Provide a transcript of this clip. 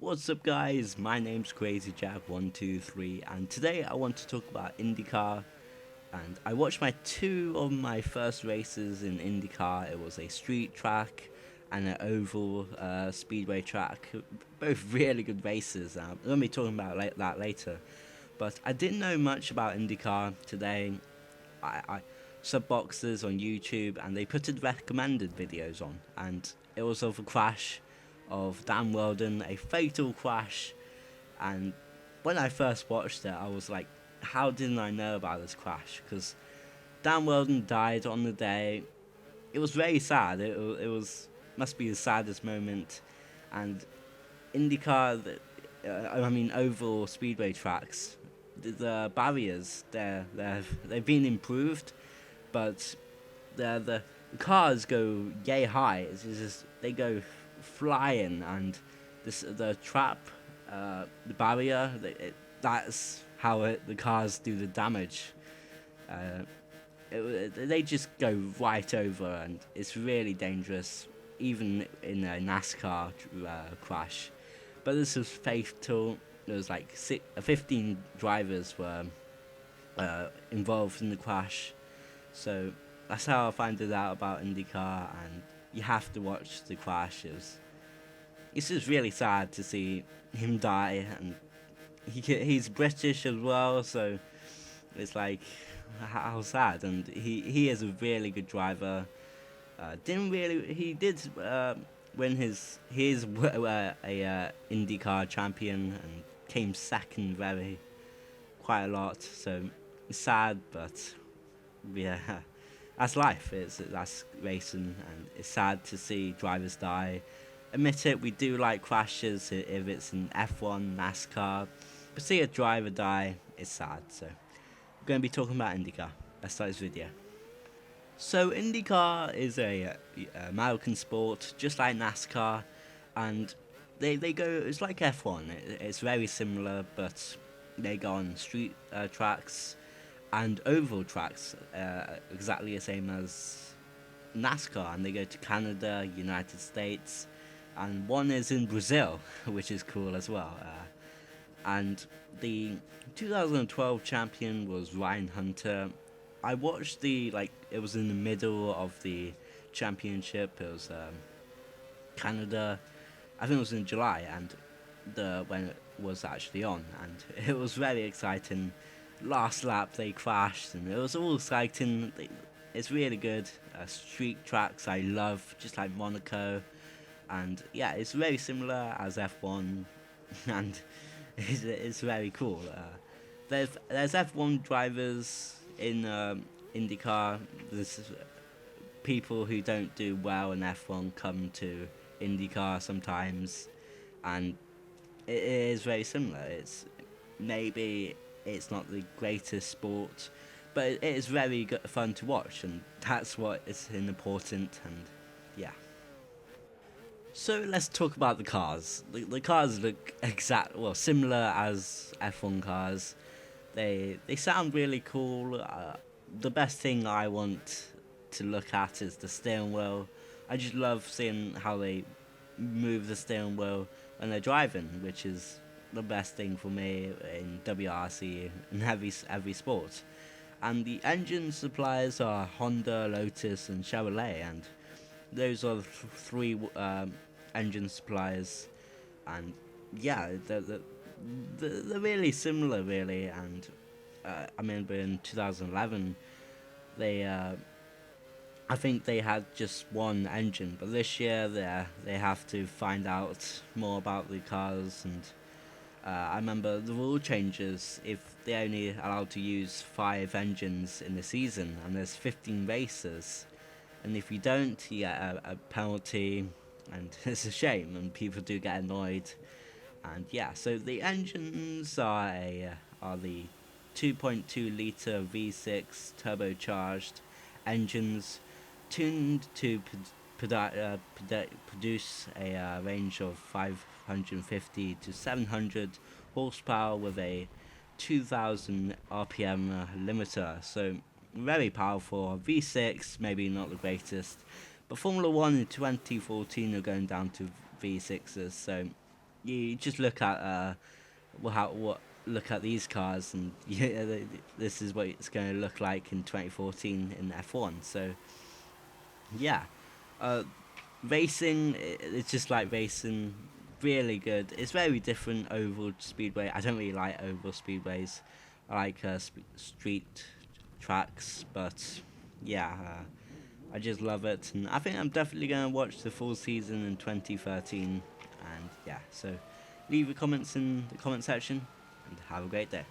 What's up, guys? My name's CrazyJack123, and today I want to talk about IndyCar. And I watched two of my first races in IndyCar. It was a street track and an oval speedway track. Both really good races. I'm going to be talking about that later. But I didn't know much about IndyCar today. I sub boxes on YouTube, and they put recommended videos on, and it was of a crash of Dan Weldon, a fatal crash. And when I first watched it, I was like, how didn't I know about this crash? Because Dan Weldon died on the day. It was very sad. It must be the saddest moment. And IndyCar, oval speedway tracks, the barriers they've been improved, but the cars go yay high. It's just they go flying, and the trap, the barrier, that's how the cars do the damage. They just go right over, and it's really dangerous, even in a NASCAR crash. But this was fatal. There was like 15 drivers were involved in the crash, so that's how I found out about IndyCar, and you have to watch the crash. It's just really sad to see him die, and he's British as well, so it's like, how sad. And he is a really good driver. He did win he is a IndyCar champion, and came second quite a lot. So it's sad, but yeah. That's life. That's racing, and it's sad to see drivers die. Admit it, we do like crashes if it's in F1, NASCAR, but see a driver die, it's sad. So we're going to be talking about IndyCar. Let's start this video. So IndyCar is a American sport, just like NASCAR, and they go. It's like F1. It's very similar, but they go on street tracks and oval tracks, exactly the same as NASCAR, and they go to Canada, United States, and one is in Brazil, which is cool as well. And the 2012 champion was Ryan Hunter. I watched it was in the middle of the championship. It was Canada. I think it was in July, and when it was actually on, and it was very exciting. Last lap they crashed, and it was all exciting. It's really good. Street tracks I love, just like Monaco, and yeah, it's very similar as F1, and it's very cool. There's F1 drivers in IndyCar. There's people who don't do well in F1 come to IndyCar sometimes, and it is very similar. It's not the greatest sport, but it is very fun to watch, and that's what is important. And yeah. So let's talk about the cars. The cars look similar as F1 cars. They sound really cool. The best thing I want to look at is the steering wheel. I just love seeing how they move the steering wheel when they're driving, which is the best thing for me in WRC and every sport. And the engine suppliers are Honda, Lotus, and Chevrolet, and those are the three engine suppliers. And yeah, they're really similar, really. And I remember in 2011 I think they had just one engine, but this year they have to find out more about the cars. And I remember the rule changes if they're only allowed to use 5 engines in the season, and there's 15 races, and if you don't, you get a penalty, and it's a shame, and people do get annoyed. And yeah, so the engines are the 2.2 litre V6 turbocharged engines, tuned to produce a range of 550 to 700 horsepower with a 2000 RPM limiter. So very powerful. V6, maybe not the greatest, but Formula 1 in 2014 are going down to V6s, so you just look at look at these cars, and yeah, this is what it's going to look like in 2014 in F1. So yeah, uh, racing, it's just like racing, really good. It's very different oval speedway. I don't really like oval speedways. I like street tracks, but yeah, I just love it, and I think I'm definitely going to watch the full season in 2013. And yeah, so leave your comments in the comment section, and have a great day.